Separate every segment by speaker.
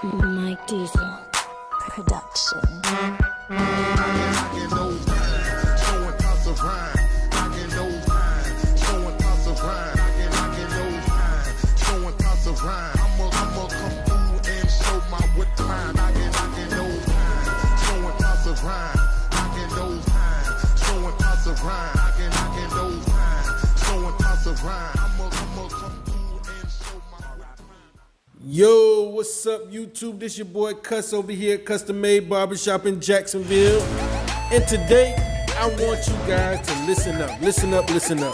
Speaker 1: Mike Diesel Production.
Speaker 2: Yo, what's up, YouTube? This your boy Cuss over here, Custom Made Barbershop in Jacksonville. And today, I want you guys to listen up, listen up, listen up.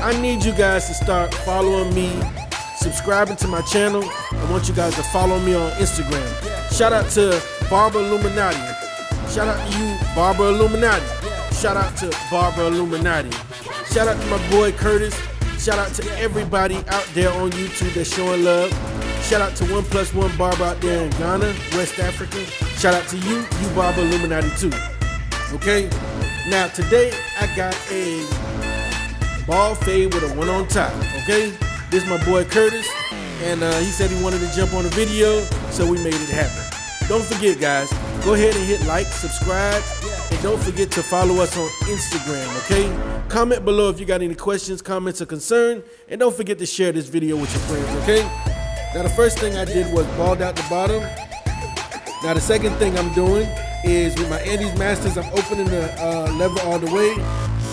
Speaker 2: I need you guys to start following me, subscribing to my channel. I want you guys to follow me on Instagram. Shout out to Barber Illuminati. Shout out to you, Barber Illuminati. Shout out to Barber Illuminati. Shout out to my boy Curtis. Shout out to everybody out there on YouTube that's showing love. Shout out to 1+1 Barber out there in Ghana, West Africa. Shout out to you Barber Illuminati too. Okay? Now today I got a bald fade with a one on top. Okay? This is my boy Curtis, and he said he wanted to jump on a video, so we made it happen. Don't forget, guys, go ahead and hit like, subscribe, and don't forget to follow us on Instagram, okay? Comment below if you got any questions, comments, or concern, and don't forget to share this video with your friends, okay? Now the first thing I did was bald out the bottom. Now the second thing I'm doing is with my Andes Masters, I'm opening the lever all the way,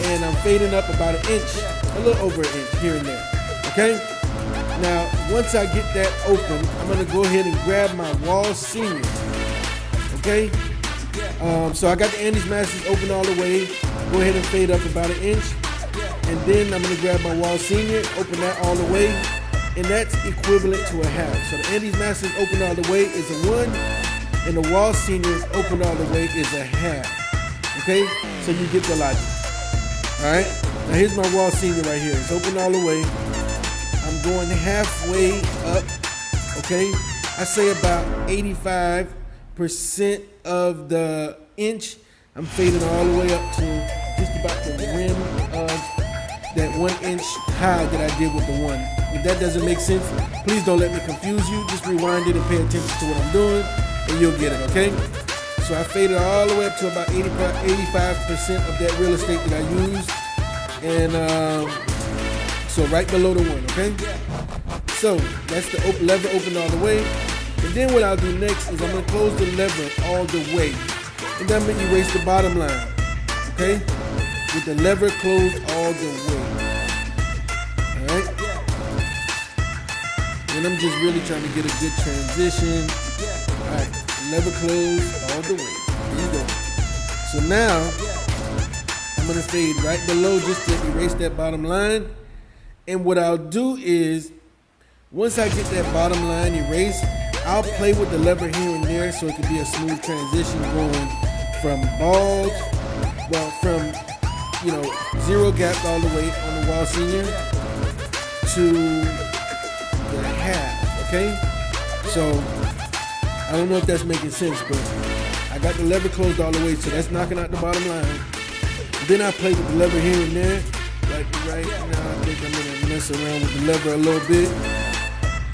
Speaker 2: and I'm fading up about an inch, a little over an inch here and there, okay? Now, once I get that open, I'm gonna go ahead and grab my wall senior, okay? So I got the Andes Masters open all the way, go ahead and fade up about an inch, and then I'm gonna grab my wall senior, open that all the way, and that's equivalent to a half. So the Andes Masters open all the way is a 1, and the wall seniors open all the way is a half, okay? So you get the logic, all right? Now here's my wall senior right here. It's open all the way. I'm going halfway up, okay? I say about 85% of the inch. I'm fading all the way up to just about the rim of that 1 inch high that I did with the 1. If that doesn't make sense, please don't let me confuse you. Just rewind it and pay attention to what I'm doing, and you'll get it, okay? So I faded all the way up to about 85% of that real estate that I used, and so right below the 1, okay? So that's the lever open all the way. And then what I'll do next is I'm gonna close the lever all the way. And then I'm gonna erase the bottom line, okay? With the lever closed all the way, all right? And I'm just really trying to get a good transition. All right, lever closed all the way. There you go. So now, I'm gonna fade right below just to erase that bottom line. And what I'll do is, once I get that bottom line erased, I'll play with the lever here and there so it can be a smooth transition going from bald, well, from, you know, 0 gap all the way on the wall senior to the half, okay? So, I don't know if that's making sense, but I got the lever closed all the way, so that's knocking out the bottom line. Then I play with the lever here and there. Like right now, I think I'm gonna mess around with the lever a little bit,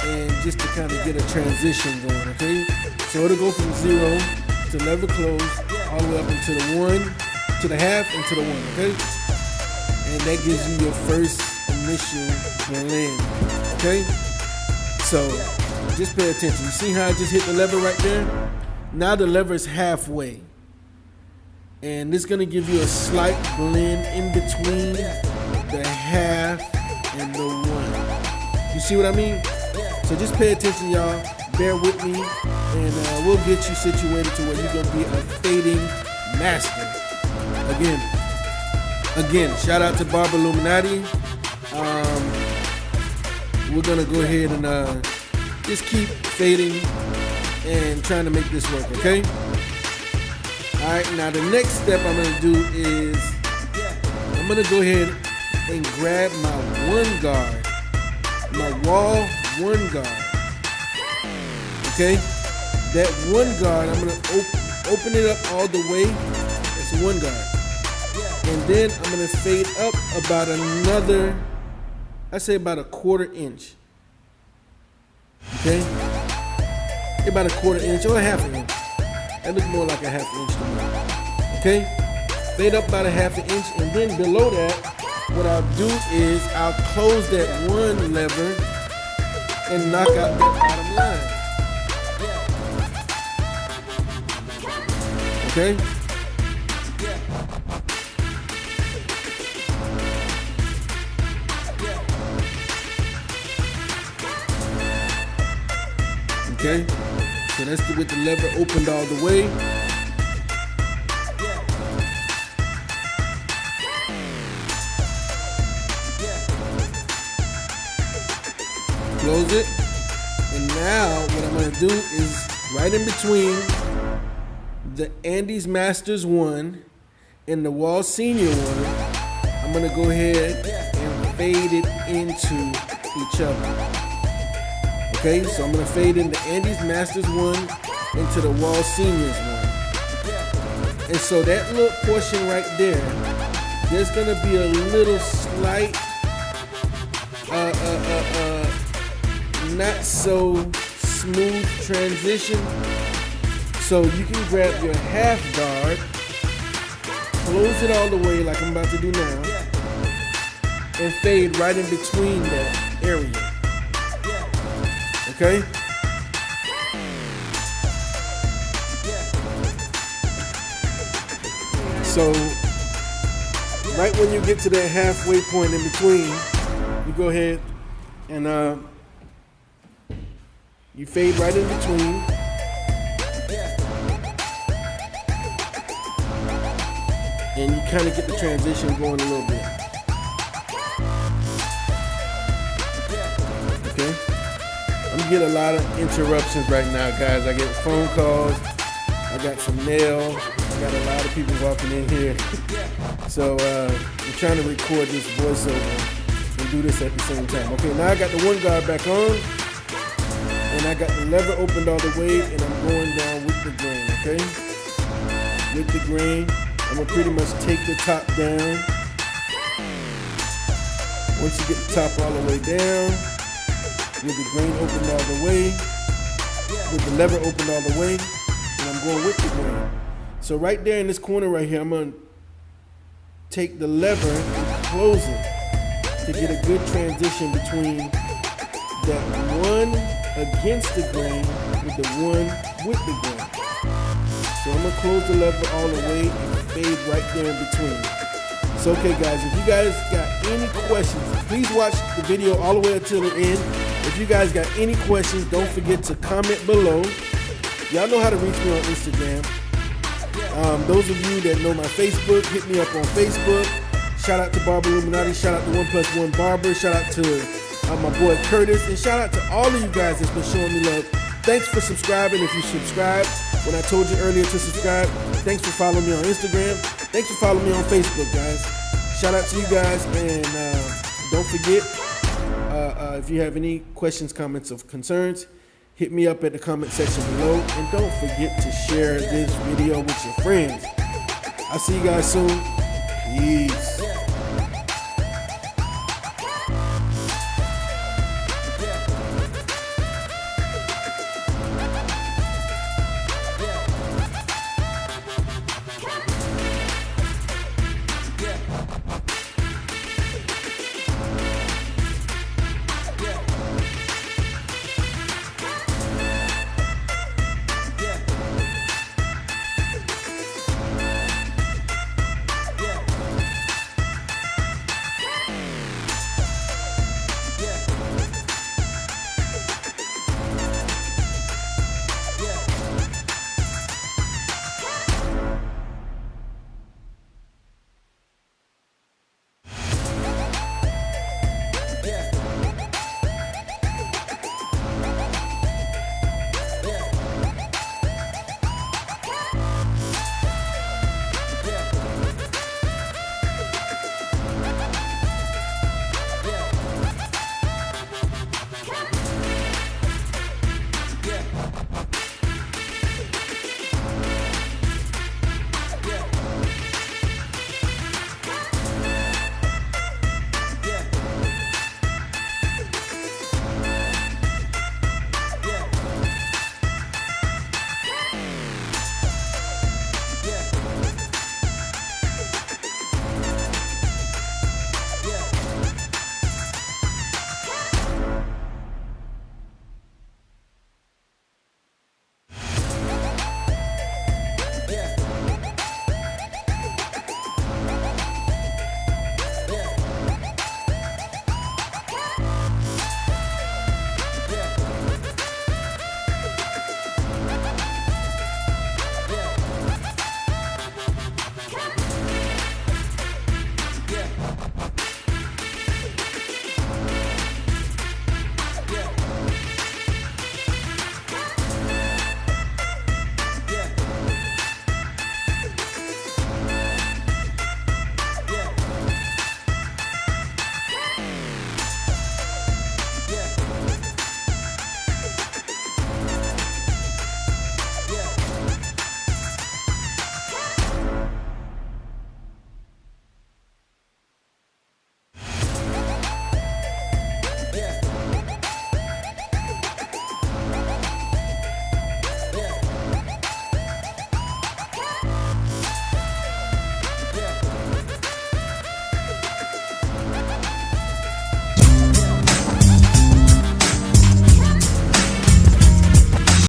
Speaker 2: and just to kind of get a transition going, okay? So it'll go from 0 to lever closed all the way up into the 1, to the half, and to the 1, okay? And that gives you your first initial blend, okay? So just pay attention. You see how I just hit the lever right there? Now the lever is halfway, and this is gonna give you a slight blend in between the half and the 1. You see what I mean? So just pay attention, y'all. Bear with me, and we'll get you situated to where you're gonna be a fading master. Again, shout out to Barber Illuminati. We're gonna go ahead and just keep fading and trying to make this work, okay? All right, now the next step I'm gonna do is I'm gonna go ahead and grab my 1 guard, my wall 1 guard, okay? That 1 guard, I'm gonna open it up all the way. It's a 1 guard. And then I'm gonna fade up about another, I say about a 1/4 inch, okay? about a 1/4 inch or a 1/2 inch. That looks more like a 1/2 inch to me. Okay? Fade up about a 1/2 inch, and then below that, what I'll do is I'll close that one lever and knock out that bottom line. Okay? Okay? So that's with the lever opened all the way. Close it. And now what I'm going to do is right in between the Andes Masters 1 and the Wall Senior 1, I'm going to go ahead and fade it into each other. Okay, so I'm going to fade in the Andes Masters 1 into the Wall Seniors 1. And so that little portion right there, there's going to be a little slight not so smooth transition. So you can grab your 1/2 guard, close it all the way like I'm about to do now, and fade right in between that area. Okay? So right when you get to that halfway point in between, you go ahead and you fade right in between. And you kind of get the transition going a little bit. Okay? I'm getting a lot of interruptions right now, guys. I get phone calls. I got some mail. I got a lot of people walking in here. So I'm trying to record this voiceover and do this at the same time. Okay, now I got the one guard back on. And I got the lever opened all the way, and I'm going down with the grain, okay? With the grain, I'm gonna pretty much take the top down. Once you get the top all the way down, with the grain opened all the way, with the lever opened all the way, and I'm going with the grain. So right there in this corner right here, I'm gonna take the lever and close it to get a good transition between that one against the grain with the one with the grain. So I'm gonna close the lever all the way and fade right there in between. So okay guys, if you guys got any questions, please watch the video all the way until the end. If you guys got any questions, don't forget to comment below. Y'all know how to reach me on Instagram. Those of you that know my Facebook, hit me up on Facebook. Shout out to Barber Illuminati, shout out to 1+1 Barber, shout out to my boy Curtis, and shout out to all of you guys that's been showing me love. Thanks for subscribing if you subscribed. When I told you earlier to subscribe, thanks for following me on Instagram. Thanks for following me on Facebook, guys. Shout out to you guys, and don't forget, if you have any questions, comments, or concerns, hit me up at the comment section below, and don't forget to share this video with your friends. I'll see you guys soon. Peace.